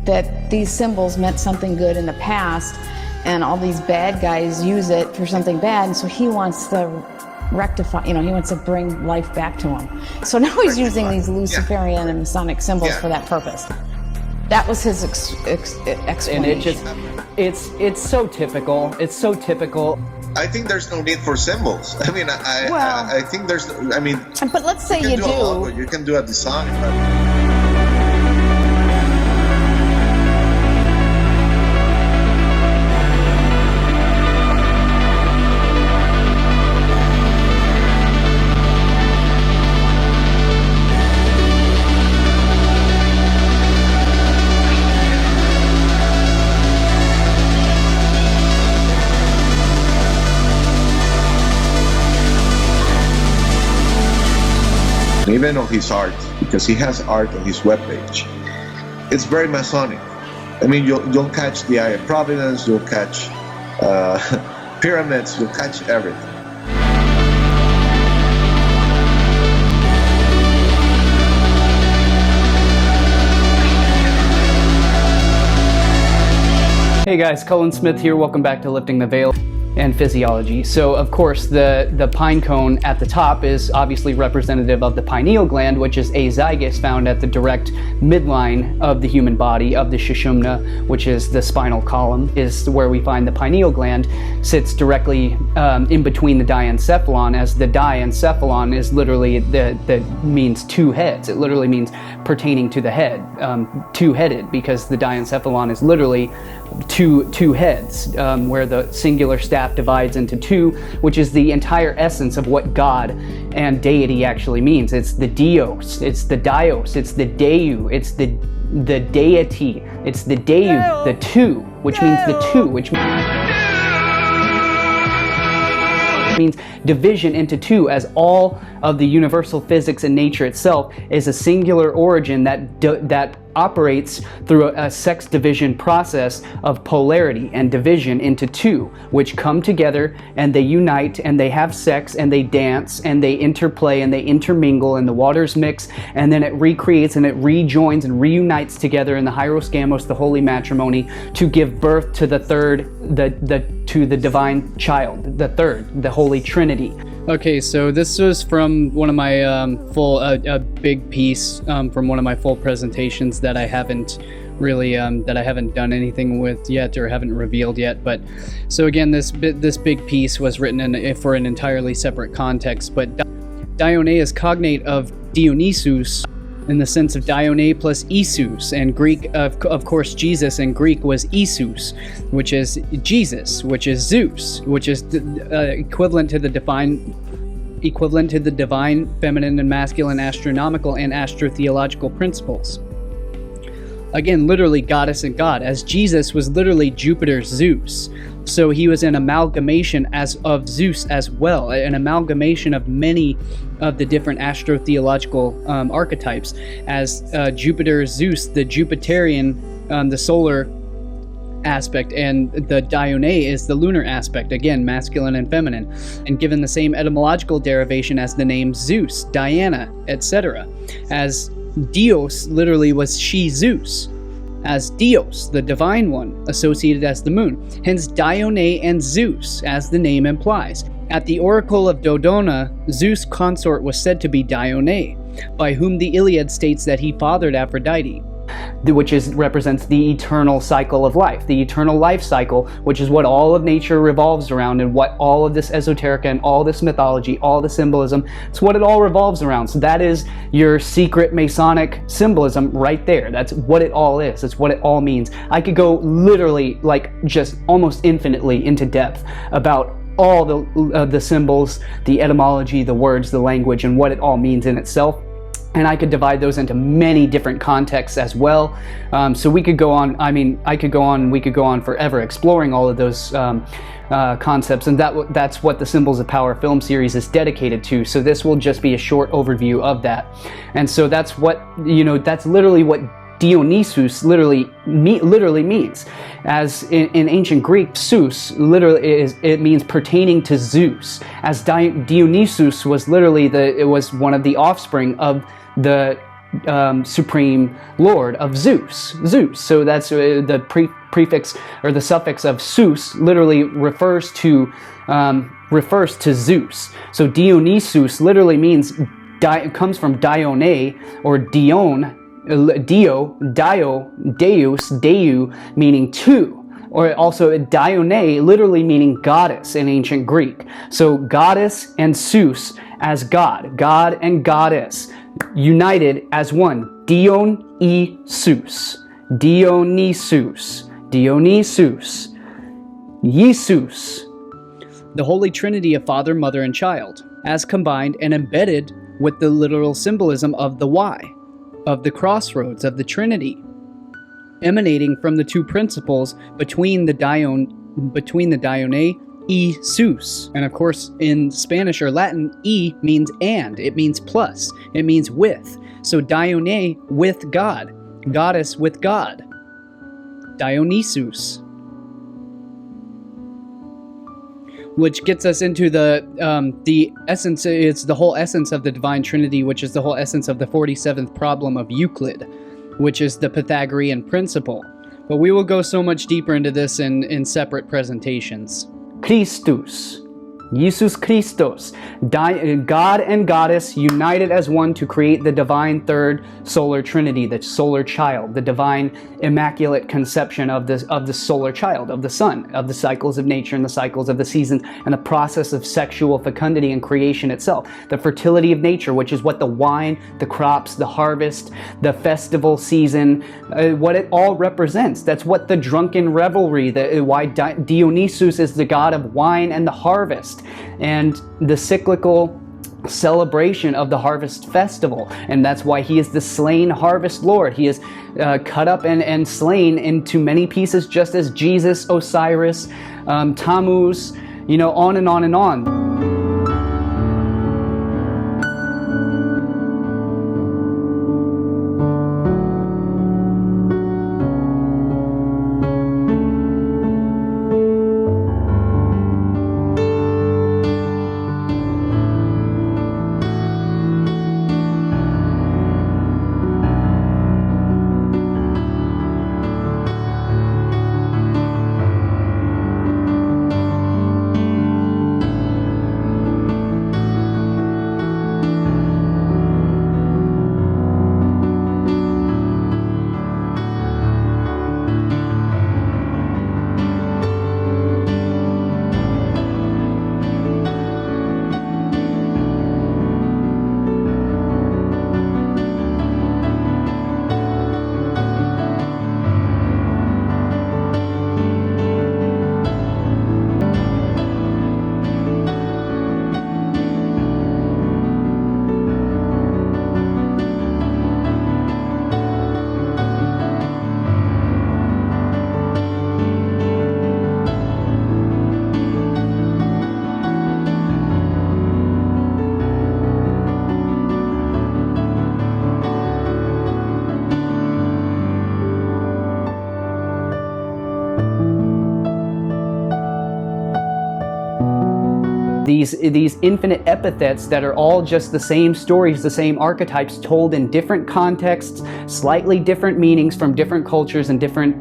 that these symbols meant something good in the past, and all these bad guys use it for something bad, and so he wants to rectify, he wants to bring life back to him. So now he's using these Luciferian and Masonic symbols for that purpose. That was his explanation. And it's so typical. It's so typical. I think there's no need for symbols. I mean, I think there's, but let's say you do. A logo, you can do a design. Even on his art, because he has art on his webpage, it's very Masonic. I mean, you'll catch the Eye of Providence, you'll catch pyramids, you'll catch everything. Hey guys, Cullen Smith here. Welcome back to Lifting the Veil and Physiology. So of course the pine cone at the top is obviously representative of the pineal gland, which is azygous, found at the direct midline of the human body, of the Sushumna, which is the spinal column, is where we find the pineal gland. Sits directly in between the diencephalon, as the diencephalon is literally means two heads. It literally means pertaining to the head, two-headed, because the diencephalon is literally two heads, where the singular staff divides into two, which is the entire essence of what God and deity actually means. It's the Dios, it's the Dios, it's the Deu, it's the deity, it's the Deu, the two, which means the two, which means division into two, as all of the universal physics and nature itself is a singular origin that operates through a sex division process of polarity and division into two, which come together and they unite and they have sex and they dance and they interplay and they intermingle and the waters mix, and then it recreates and it rejoins and reunites together in the heiros, gamos, the holy matrimony, to give birth to the third, to the divine child, the third, the Holy Trinity. Okay, so this was from one of my a big piece from one of my full presentations that I haven't really done anything with yet, or haven't revealed yet. But so again, this big piece was written for an entirely separate context. But Dione is cognate of Dionysus, in the sense of Dione plus Isus, and Greek, of course, Jesus in Greek was Isus, which is Jesus, which is Zeus, which is equivalent to the divine feminine and masculine astronomical and astrotheological principles. Again, literally goddess and god, as Jesus was literally Jupiter's Zeus. So he was an amalgamation of Zeus as well, an amalgamation of many of the different astrotheological archetypes, as Jupiter Zeus, the Jupiterian, the solar aspect, and the Dione is the lunar aspect, again masculine and feminine, and given the same etymological derivation as the name Zeus, Diana, etc. As Dios literally was she Zeus, as Dios, the divine one, associated as the moon. Hence Dione and Zeus, as the name implies. At the oracle of Dodona, Zeus' consort was said to be Dione, by whom the Iliad states that he fathered Aphrodite, which represents the eternal cycle of life, the eternal life cycle, which is what all of nature revolves around, and what all of this esoteric and all this mythology, all the symbolism, it's what it all revolves around. So that is your secret Masonic symbolism right there. That's what it all is. It's what it all means. I could go literally, just almost infinitely into depth about all the symbols, the etymology, the words, the language, and what it all means in itself. And I could divide those into many different contexts as well. So we could go on, we could go on forever exploring all of those concepts, and that's what the Symbols of Power film series is dedicated to. So this will just be a short overview of that. And so that's what, that's literally what Dionysus literally means. As in ancient Greek, Zeus it means pertaining to Zeus. As Dionysus was literally it was one of the offspring of the supreme lord of Zeus. So that's the prefix or the suffix of Zeus literally refers to Zeus. So Dionysus literally means comes from Dione or Dion, Deus, Deu, meaning two. Or also Dione, literally meaning goddess in ancient Greek. So goddess and Zeus as God and goddess, united as one. Dionysus, Dionysus, Dionysus, Jesus. The Holy Trinity of Father, Mother, and Child, as combined and embedded with the literal symbolism of the Y, of the crossroads of the Trinity, emanating from the two principles between the Dione, Isus. And of course, in Spanish or Latin, E means and, it means plus, it means with. So Dione with God, goddess with God, Dionysus. Which gets us into the essence, it's the whole essence of the Divine Trinity, which is the whole essence of the 47th problem of Euclid, which is the Pythagorean principle. But we will go so much deeper into this in separate presentations. Christus, Jesus Christos, God and goddess united as one to create the divine third solar trinity, the solar child, the divine immaculate conception of the solar child, of the sun, of the cycles of nature and the cycles of the seasons, and the process of sexual fecundity and creation itself, the fertility of nature, which is what the wine, the crops, the harvest, the festival season, what it all represents. That's what the drunken revelry, why Dionysus is the god of wine and the harvest, and the cyclical celebration of the harvest festival. And that's why he is the slain harvest lord. He is cut up and slain into many pieces, just as Jesus, Osiris, Tammuz, on and on and on. These infinite epithets that are all just the same stories, the same archetypes told in different contexts, slightly different meanings from different cultures and different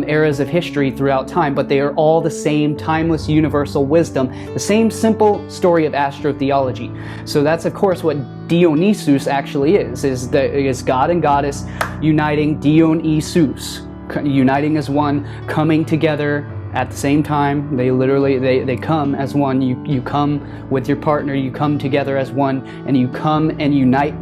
eras of history throughout time, but they are all the same timeless universal wisdom, the same simple story of astrotheology. So that's of course what Dionysus actually is God and goddess uniting, Dionysus, uniting as one, coming together at the same time. They come as one. You come with your partner, you come together as one, and you come and unite,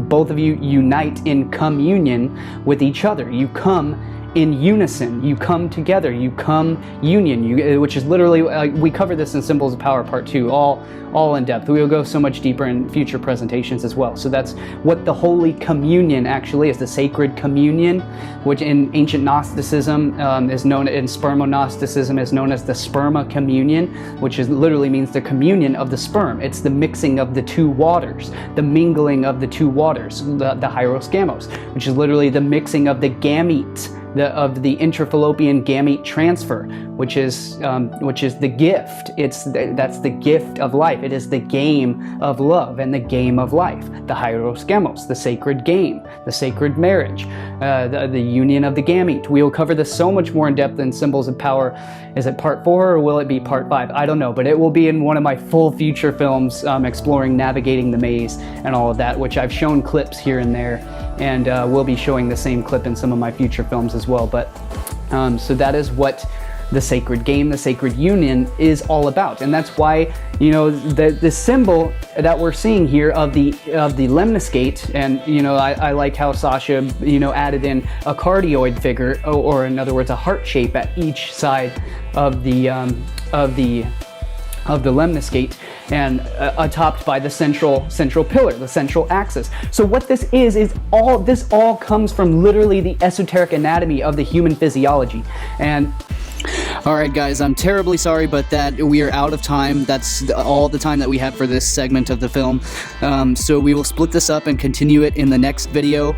both of you unite in communion with each other. You come in unison, you come together, you come union, which is literally, we cover this in Symbols of Power Part 2, all in depth. We will go so much deeper in future presentations as well. So that's what the Holy Communion actually is, the sacred communion, which in ancient Gnosticism is known, in spermo-Gnosticism is known as the sperma communion, which literally means the communion of the sperm. It's the mixing of the two waters, the mingling of the two waters, the heiros gamos, which is literally the mixing of the gamete, of the intrafallopian gamete transfer, which is the gift. That's the gift of life. It is the game of love and the game of life. The heiros gamos, the sacred game, the sacred marriage, the union of the gamete. We will cover this so much more in depth in Symbols of Power. Is it part 4 or will it be part 5? I don't know, but it will be in one of my full feature films exploring navigating the maze and all of that, which I've shown clips here and there, and we'll be showing the same clip in some of my future films as well. But so that is what the sacred game, the sacred union is all about. And that's why, you know, the symbol that we're seeing here of the lemniscate, and, you know, I like how Sasha, you know, added in a cardioid figure, or in other words, a heart shape at each side of the lemniscate, and topped by the central pillar, the central axis. So what this is all comes from literally the esoteric anatomy of the human physiology. And all right, guys, I'm terribly sorry, but that we are out of time. That's all the time that we have for this segment of the film. So we will split this up and continue it in the next video.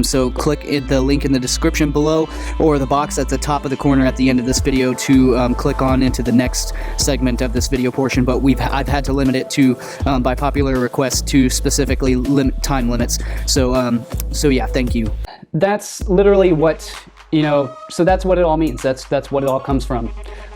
So click the link in the description below, or the box at the top of the corner at the end of this video to click on into the next segment of this video portion. But I've had to limit it to, by popular request, to specifically time limits. So yeah, thank you. That's literally what, you know, so that's what it all means. That's what it all comes from.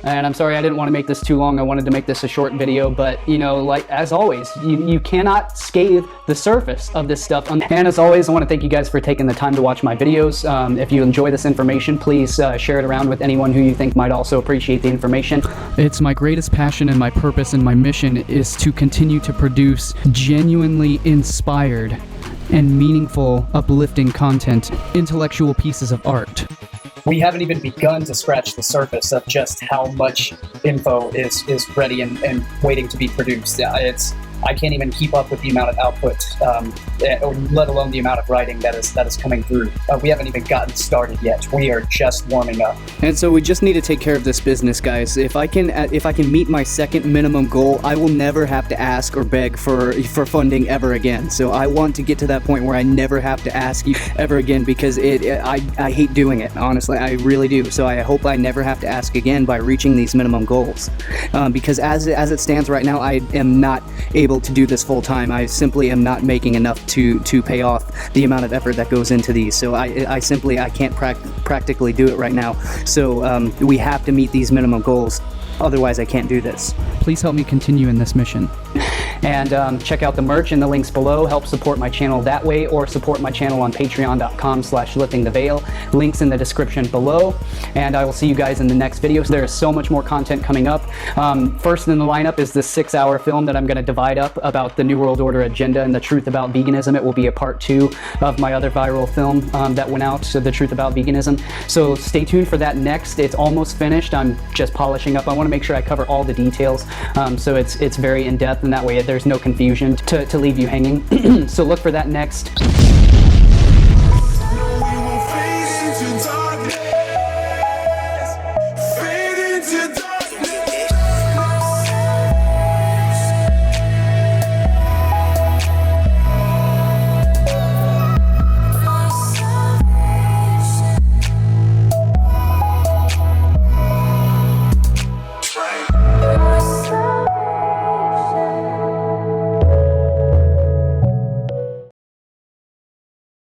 And I'm sorry I didn't want to make this too long. I wanted to make this a short video, but, you know, like, as always, you cannot scathe the surface of this stuff. And as always, I want to thank you guys for taking the time to watch my videos. If you enjoy this information, please share it around with anyone who you think might also appreciate the information. It's my greatest passion, and my purpose and my mission is to continue to produce genuinely inspired and meaningful, uplifting content, intellectual pieces of art. We haven't even begun to scratch the surface of just how much info is ready and waiting to be produced. I can't even keep up with the amount of output, let alone the amount of writing that is coming through. We haven't even gotten started yet. We are just warming up. And so we just need to take care of this business, guys. If I can meet my second minimum goal, I will never have to ask or beg for funding ever again. So I want to get to that point where I never have to ask you ever again, because I hate doing it. Honestly, I really do. So I hope I never have to ask again by reaching these minimum goals. Because as it stands right now, I am not able to do this full time. I simply am not making enough to pay off the amount of effort that goes into these. So I can't practically do it right now. So we have to meet these minimum goals. Otherwise, I can't do this. Please help me continue in this mission. And check out the merch in the links below. Help support my channel that way, or support my channel on patreon.com/liftingtheveil. Links in the description below. And I will see you guys in the next video. So there is so much more content coming up. First in the lineup is this 6-hour film that I'm going to divide up about the New World Order agenda and the truth about veganism. It will be a part 2 of my other viral film that went out, so The Truth About Veganism. So stay tuned for that next. It's almost finished. I'm just polishing up. I want to make sure I cover all the details, so it's very in-depth, and that way there's no confusion to leave you hanging. So look for that next.